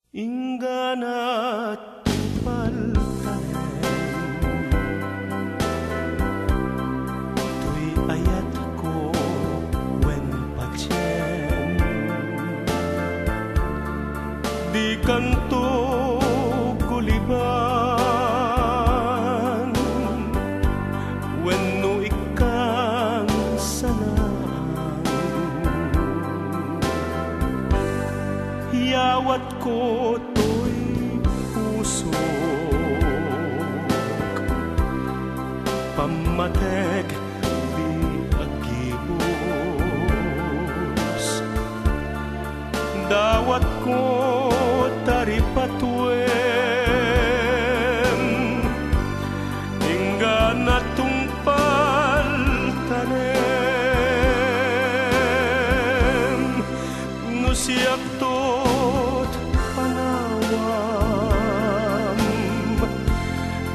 Ingganat paltanen tuy ayat ko wen pacien di kanto kuliban wenno ikan sanang yawat ko to'y pusok pamatek di agibos dawat ko taripatuen hingga natumpal tanem nusiak tot panawam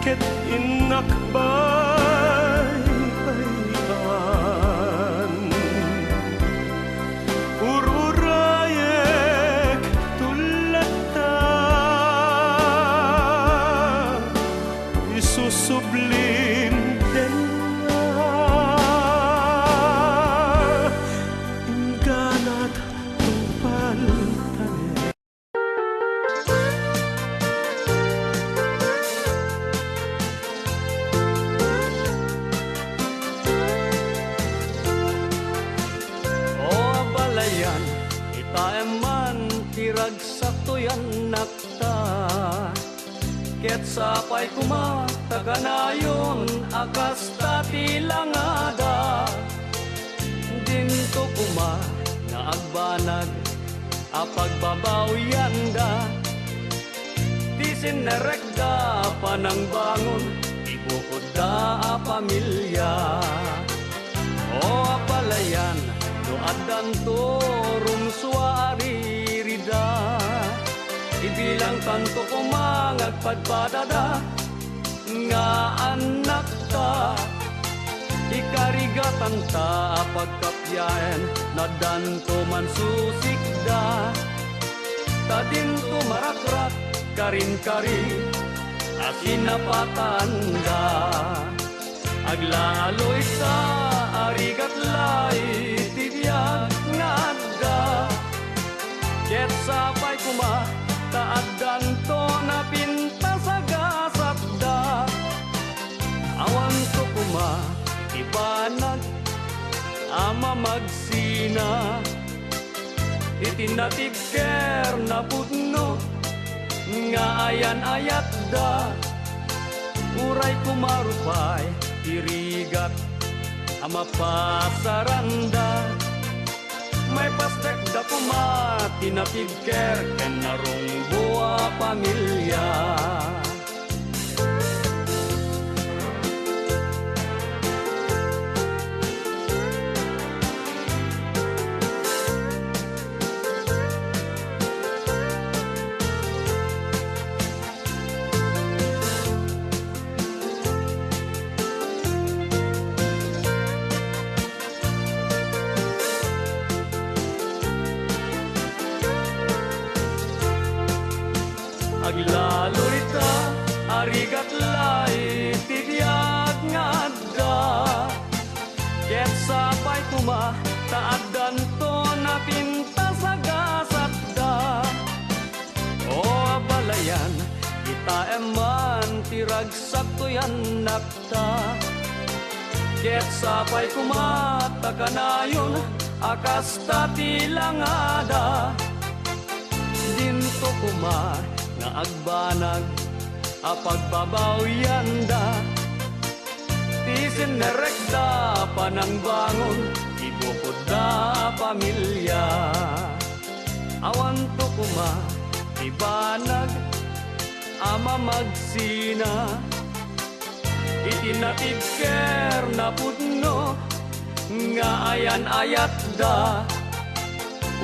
ket inak bayan ururayek tulata isusublim denga ingganat tumpal tanem. Balayan, ita eman tirag sa tuyan nakta ket sapay kuma taganayon akas tati langada dinto kuma nga agbanag apagbabawian da di sinerekda panang bangon ibukod da a pamilya o apalayan no adan to rumsuari rida ibilang tanto ko mangagpadpadada nga anak ta ikarigatan ta pagkapyaen na danto man susikda tadinto marakrak karin-kari asinapatanda aglaloy sa arigat lay tibiyag ngada ket sapay kuma taaddan to na pinta sa gasapda awan to kuma ibanag ama magsina itinatibker na pudno nga ayan-ayat da uray kumarupay irigat ama pasaranda may pastek da kuma tinapigker ken narong buwa pamilya aglalurita arigat lay tibiyag ngada ket sapay kuma taaddan to na pinta sa gasapda o abalayan kita eman tirag saktoyan nakta ket sapay kuma takanayon akas tati langada dinto kuma nga agbanag apagbabawian da ti sinerekda panang bangon ibukod da pamilya awan to kuma ibanag ama magsina itinatibker na pudno nga ayan-ayat da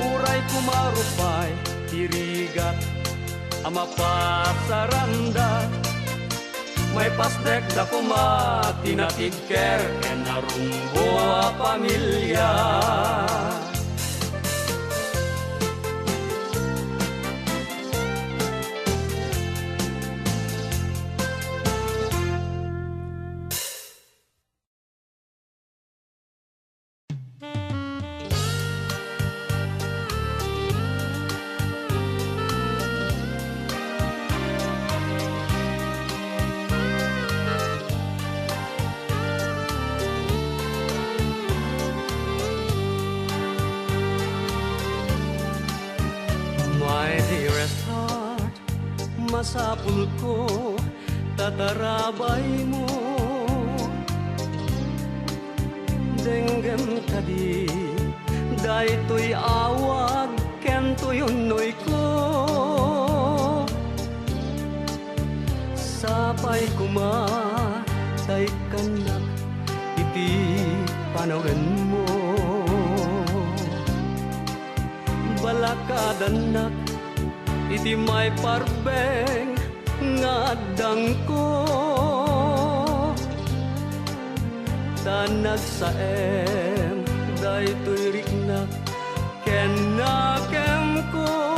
uray kumarupay tirigat ama pasaranda may pastek da kuma tinatibker ken narumbo a pamilya masapul ko tatarabay mo. Denggem tadi daytoy awag kento yunoy ko. Sapay kuma tay kanak iti panawren mo. Balakadanak iti may parbeng ngadang ko. Tanag saem daytoy riknak ken nakem ko.